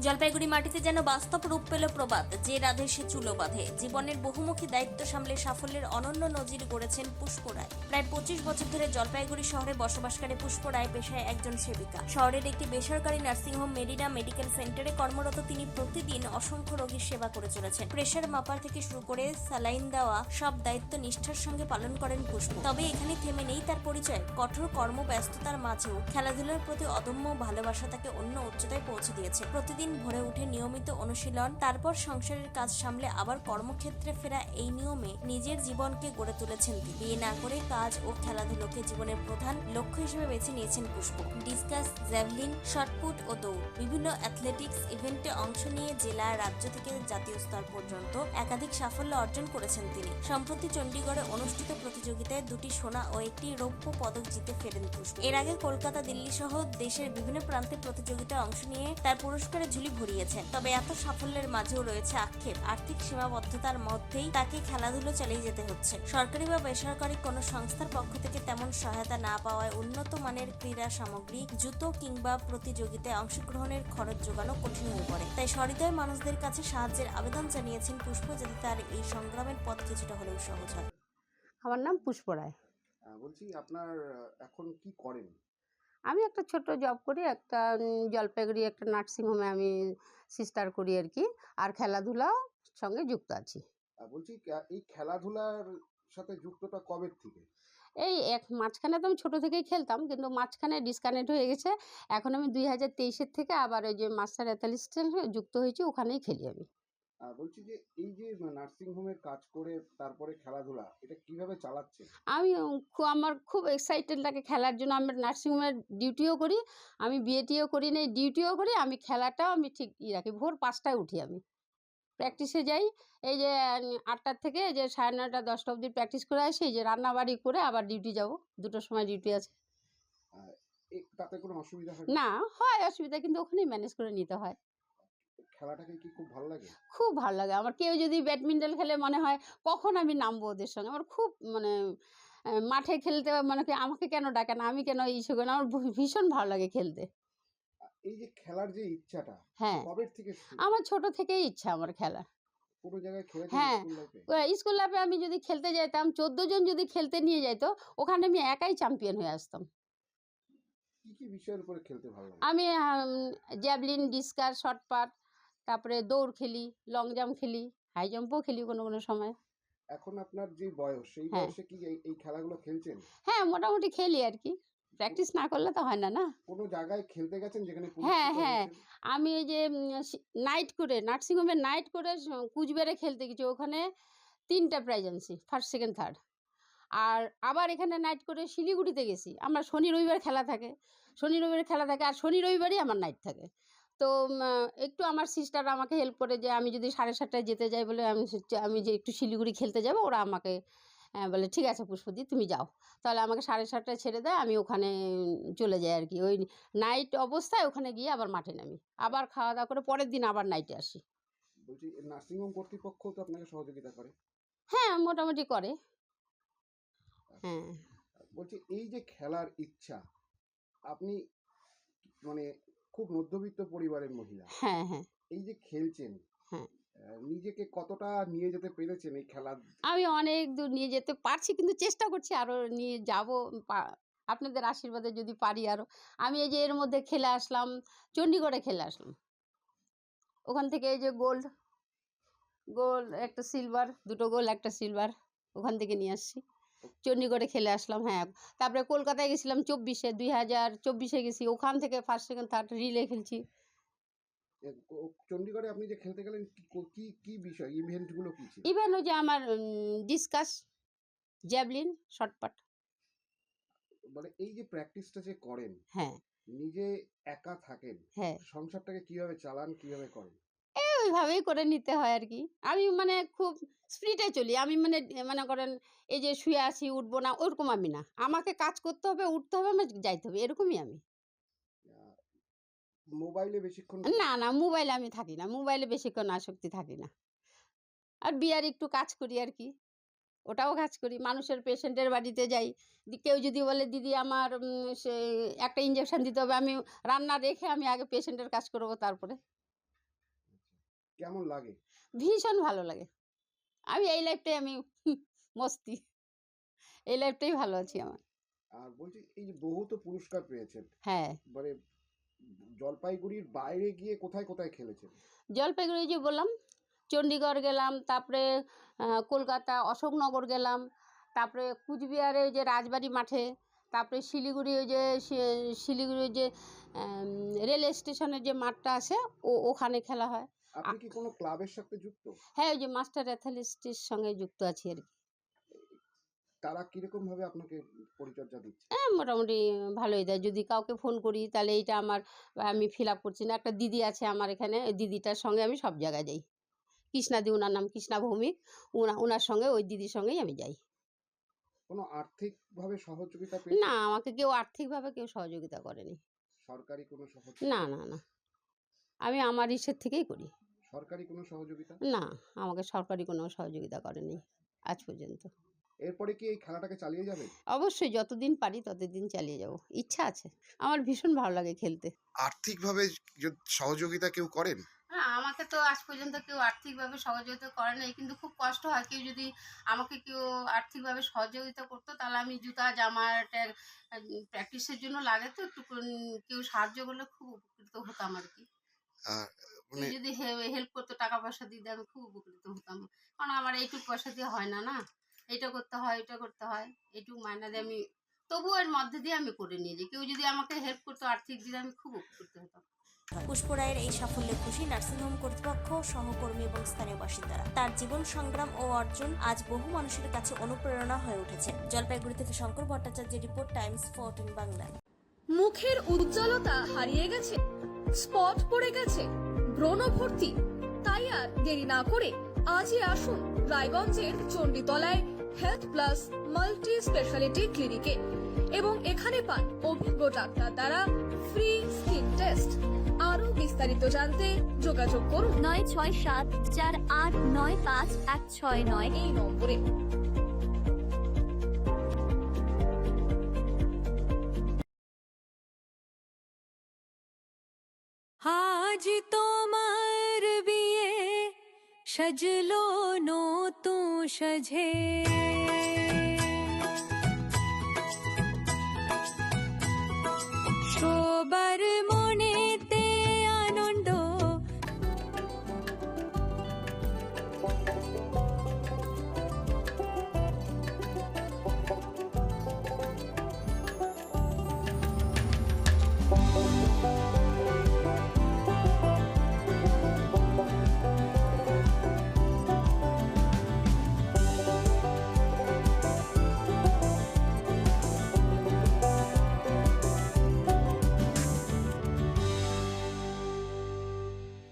জলপাইগুড়ি মাটিতে যেন বাস্তব রূপ পেল প্রবাদ, যে রাধে সে চুলো বাঁধে। জীবনের বহুমুখী দায়িত্ব সামলে সাফল্যের অনন্য নজির গড়েছেন পুষ্প রায়। প্রায় 25 বছর ধরে জলপাইগুড়ি শহরে বসবাসকারী পুষ্প রায় পেশায় একজন সেবিকা। শহরের একটি বেসরকারি নার্সিংহোম মেরিনা মেডিকেল সেন্টারে কর্মরত তিনি প্রতিদিন অসংখ্য রোগীর সেবা করে চলেছেন। প্রেশার মাপার থেকে শুরু করে স্যালাইন দেওয়া সব দায়িত্ব নিষ্ঠার সঙ্গে পালন করেন পুষ্প। তবে এখানে থেমে নেই তার পরিচয়। কঠোর কর্মব্যস্ততার মাঝেও খেলাধুলার প্রতি অদম্য ভালোবাসা তাকে অন্য উচ্চতায় পৌঁছে দিয়েছে। প্রতিদিন ভোরে উঠে নিয়মিত অনুশীলন, তারপর সংসারের কাজ সামলে আবার কর্মক্ষেত্রে ফেরা, এই নিয়মে নিজের জীবনকে গড়ে তুলেছেন তিনি। বিয়ে না করে কাজ ও খেলাধুলোকে জীবনের প্রধান লক্ষ্য হিসেবে বেছে নিয়েছেন পুষ্প। ডিসকাস, জ্যাভলিন, শটপুট ও দৌড়, বিভিন্ন অ্যাথলেটিক্স ইভেন্টে অংশ নিয়ে জেলা, রাজ্য থেকে জাতীয় স্তর পর্যন্ত একাধিক সাফল্য অর্জন করেছেন তিনি। সম্প্রতি চণ্ডীগড়ে অনুষ্ঠিত প্রতিযোগিতায় 2টি সোনা ও 1টি রৌপ্য পদক জিতে ফেরেন পুষ্প। এর আগে কলকাতা, দিল্লি সহ দেশের বিভিন্ন প্রান্তে প্রতিযোগিতায় অংশ নিয়ে তার পুরস্কারের ঝুলি ভরিয়েছেন। তবে এত সাফল্যের মাঝেও রয়েছে আক্ষেপ। আর্থিক সীমাবদ্ধতার মধ্যেই তাকে খেলাধুলো চালিয়ে যেতে হচ্ছে। সরকারি বা বেসরকারি কোনো সংস্থার পক্ষ থেকে তেমন সহায়তা না পাওয়ায় উন্নত মানের ক্রীড়া সামগ্রী, জুতো কিংবা প্রতিযোগিতায় অংশগ্রহণের খরচ জোগানো কঠিন হয়ে পড়ে। তাই সহৃদয় মানুষদের কাছে সাহায্যের আবেদন জানিয়েছেন পুষ্প, যাতে তার এই সংগ্রামের পথ কিছুটা হলেও সহজ হয়। আমার নাম পুষ্প রায়। বলছি আপনার এখন কি করেন? আমি একটা ছোট্ট জব করি, একটা জলপাইগুড়ি একটা নার্সিংহোমে আমি সিস্টার করি আর কি, আর খেলাধুলাও সঙ্গে যুক্ত আছি। বলছি এই খেলাধুলার সাথে যুক্তটা কবে থেকে? এই মাঝখানে তো আমি ছোটো থেকেই খেলতাম, কিন্তু মাঝখানে ডিসকানেক্ট হয়ে গেছে। এখন আমি 2023-এর থেকে আবার ওই যে মাস্টার অ্যাথলেটিক্সে যুক্ত হয়েছি, ওখানেই খেলি আমি। বলছি যে এই যে নার্সিং হোমের কাজ করে তারপরে খেলাধুলা, এটা কিভাবে চালাচ্ছেন? আমি আমার খুব এক্সাইটেড লাগে খেলার জন্য। আমি নার্সিংহোমের ডিউটিও করি, আমি বিএটিও করি, না ডিউটিও করি, আমি খেলাটাও আমি ঠিক রাখি। ভোর 5টায় উঠি আমি, প্র্যাকটিসে যাই। এই যে 8টার থেকে যে 9:30 10টা অবধি প্র্যাকটিস করে আসি, এই যে রান্নাবাড়ি করে আবার ডিউটি যাব। 2টোর সময় ডিউটি আছে। তাতে কোনো অসুবিধা হয় না, হয় অসুবিধা, কিন্তু ওখানেই ম্যানেজ করে নিতে হয়। খেলাটাকে কি খুব ভালো লাগে? খুব ভালো লাগে আমার। কেউ যদি ব্যাডমিন্টন খেলে মনে হয় কখন আমি নামবো ওদের সঙ্গে। আমার খুব মানে মাঠে খেলতে মানে কি আমাকে কেন ডাকে না, আমি কেন ইস্যু করি না, আমার ভীষণ ভালো লাগে খেলতে। এই যে খেলার যে ইচ্ছাটা, হ্যাঁ, কবে থেকে শুরু? আমার ছোট থেকেই ইচ্ছা আমার খেলা। কোনো জায়গায় খেলেছেন হ্যাঁ, স্কুল লাইফে? স্কুল লাইফে আমি যদি খেলতে যাইতাম, 14 জন যদি খেলতে নিয়ে যাইতো, ওখানে আমি একাই চ্যাম্পিয়ন হয়ে আসতাম। কি কি বিষয়ের উপরে খেলতে ভালো লাগে? আমি জ্যাভলিন, ডিসকাস, শর্টপাট, তারপরে দৌড় খেলি, লং জাম্প খেলি, হাই জাম্পও খেলি কোনো কোনো সময়। এখন আপনার যে বয়স, সেই হ্যাঁ, বয়সে কি এই খেলাগুলো খেলছেন? হ্যাঁ, মোটামুটি খেলি আর কি। প্র্যাকটিস না করলে তো হয় না, না? কোনো জায়গায় খেলতে গেছেন যেখানে হ্যাঁ, পুরস্কৃত হ্যাঁ, হয়েছেন? আমি এই যে নাইট করে নার্সিংহোমে নাইট করে কুচবিহারে খেলতে গেছি। ওখানে 3টা প্রাইজ আনছি, ফার্স্ট, সেকেন্ড, থার্ড। আর আবার এখানে নাইট করে শিলিগুড়িতে গেছি। আমার শনি রবিবার খেলা থাকে, শনি রবিবার খেলা থাকে, আর শনি রবিবারই আমার নাইট থাকে। তো একটু আমার সিস্টার আমাকে হেল্প করে, যে আমি যদি 7:30টায় যেতে যাই বলে, আমি যে একটু শিলিগুড়ি খেলতে যাব, ওরা আমাকে বলে ঠিক আছে পুষ্পদি তুমি যাও। তাহলে আমাকে 7:30টায় ছেড়ে দেয়, আমি ওখানে চলে যাই আর কি। ওই নাইট অবস্থায় ওখানে গিয়ে আবার মাঠে নামি, আবার খাওয়া দাওয়া করে পরের দিন আবার নাইটে আসি। বলছি নার্সিংহোম কর্তৃপক্ষ তো আপনাকে সহযোগিতা করে? হ্যাঁ, মোটামুটি করে। হ্যাঁ, বলছি এই যে খেলার ইচ্ছা, আপনি মানে খুব মধ্যবিত্ত পরিবারের মহিলা, হ্যাঁ, হ্যাঁ, এই যে খেলছেন, হ্যাঁ, নিজেকে কতটা নিয়ে যেতে পেরেছেন এই খেলা? আমি অনেক দূর নিয়ে যেতে পারছি, কিন্তু চেষ্টা করছি আরও নিয়ে যাব। আপনাদের আশীর্বাদে যদি পারি আরও। আমি এই যে এর মধ্যে খেলে আসলাম, চণ্ডীগড়ে খেলে আসলাম। ওখান থেকে এই যে গোল্ড, একটা সিলভার, 2টো গোল্ড, একটা সিলভার ওখান থেকে নিয়ে আসছি। চণ্ডীগড়ে খেলে আসলাম। হ্যাঁ, তারপরে কলকাতায় গেছিলাম 2024-এ গেছি, ওখান থেকে ফার্স্ট, সেকেন্ড, থার্ড রিলে খেলছি। চণ্ডীগড়ে আপনি যে খেলতে গেলেন, কি কি বিষয়, ইভেন্ট গুলো কি ছিল? ইভেন ওই যে আমার ডিসকাস, জ্যাভলিন, শর্টপাট। মানে এই যে প্র্যাকটিসটা যে করেন, হ্যাঁ, নিজে একা থাকেন, হ্যাঁ, সংসারটাকে কিভাবে চালান, কিভাবে করেন? ওইভাবেই করে নিতে হয় আর কি। আমি মানে খুব স্পিডে চলি। আমি মানে মনে করেন এই যে শুয়ে আছি, উঠবো না, ওরকম আমি না। আমাকে কাজ করতে হবে, উঠতে হবে, আমার যাইতে হবে, এরকমই আমি। আহ, মোবাইলে বেশিক্ষণ? না, না, মোবাইলে আমি থাকি না। মোবাইলে বেশিক্ষণ আসক্তি থাকি না। আর বিয়ার একটু কাজ করি আর কি। ওটাও কাজ করি। মানুষের পেশেন্টের বাড়িতে যাই। কেউ যদি বলে দিদি আমার সে একটা ইনজেকশন দিতে হবে, আমি রান্না রেখে আমি আগে পেশেন্টের কাজ করব তারপরে। কেমন লাগে? ভীষণ ভালো লাগে। আমি এই লাইফটাই আমি মস্তি। এই লাইফটাই ভালো আছি আমার। আর বলছি এই যে বহু তো পুরস্কার পেয়েছেন, হ্যাঁ, মানে জলপাইগুড়ির বাইরে গিয়ে কোথায় কোথায় খেলেছেন? জলপাইগুড়ি যে বললাম, চণ্ডীগড় গেলাম, তারপরে কলকাতা অশোকনগর গেলাম, তারপরে কুচবিহারে ওই যে রাজবাড়ি মাঠে, তারপরে শিলিগুড়ি ওই যে শিলিগুড়ির যে রেল স্টেশনের যে মাঠটা আছে ওখানে খেলা হয়। আপনি কি কোনো ক্লাবের সাথে যুক্ত? হ্যাঁ, ওই যে মাস্টার অ্যাথলেটিক্সের সঙ্গে যুক্ত আছি আর কি। তারা কিরকম ভাবে আপনাকে পরিচর্যা দিচ্ছে? হ্যাঁ, মোটামুটি ভালোই দেয়। যদি কাউকে ফোন করি তাহলে এইটা আমার আমি ফিল আপ করছি না, একটা দিদি আছে আমার এখানে, ওই দিদিটার সঙ্গে আমি সব জায়গায় যাই। কৃষ্ণাদি, ওনার নাম কৃষ্ণা ভৌমিক, ওনার সঙ্গে ওই দিদির সঙ্গেই আমি যাই। কোনো আর্থিক ভাবে সহযোগিতা না, পেয়েছেন? আমাকে কেউ আর্থিকভাবে কেউ সহযোগিতা করেনি। সরকারি কোনো না, সহযোগিতা? না, না, আমি আমার ইসের থেকেই করি। সরকারি কোনো সহযোগিতা? না, আমাকে সরকারি কোনো সহযোগিতা করেনি আজ পর্যন্ত। এরপরে কি এই খেলাটাকে চালিয়ে যাবেন? অবশ্যই যতদিন পারি ততদিন চালিয়ে যাব, ইচ্ছা আছে। আমার ভীষণ ভালো লাগে খেলতে। আর্থিকভাবে সহযোগিতা কেউ করেন? না, আমাকে তো আজ পর্যন্ত কেউ আর্থিকভাবে সহযোগিতা করে নাই, কিন্তু খুব কষ্ট হয়। কেউ যদি আমাকে কেউ আর্থিকভাবে সহযোগিতা করতো তাহলে আমি জুতা জামা প্র্যাকটিসের জন্য লাগে, তো একটু কেউ সাহায্য করলে খুব উপকৃত হতাম আর কি। আর কেউ যদি হেল্প করতো, টাকা পয়সা দিতে, আমি খুব উপকৃত হতাম। কারণ আমার এইটুকু পয়সা দিয়ে হয় না, না এটা করতে হয়, এটা করতে হয়, এইটুকু মাইনা দিয়ে আমি তবুও এর মধ্যে দিয়ে আমি করে নিয়ে যাই। কেউ যদি আমাকে হেল্প করতো আর্থিক দিলে আমি খুব উপকৃত হতাম। পুষ্প রায়ের এই সাফল্যে খুশি নার্সিংহোম কর্তৃপক্ষ, সহকর্মী এবং স্থানীয় বাসিন্দারা। তার জীবন সংগ্রাম ও অর্জন আজ বহু মানুষের কাছে অনুপ্রেরণা হয়ে উঠেছে। জলপাইগুড়ি থেকে শঙ্কর ভট্টাচার্যের রিপোর্ট, টাইমস 14 বাংলা। মুখের উজ্জ্বলতা হারিয়ে গেছে, স্পট পড়ে গেছে, ব্রণ ভর্তি, তাই আর দেরি না করে আজই আসুন রায়গঞ্জের চণ্ডীতলায় হেলথ প্লাস মাল্টি স্পেশালিটি ক্লিনিকে এবং এখানে পান অভিজ্ঞ ডাক্তার দ্বারা ফ্রি স্কিন টেস্ট। আরো বিস্তারিত জানতে যোগাযোগ করুন 9674895169 এই নম্বরে। আজ তোমার বিয়ে সাজলো নতুন সাজে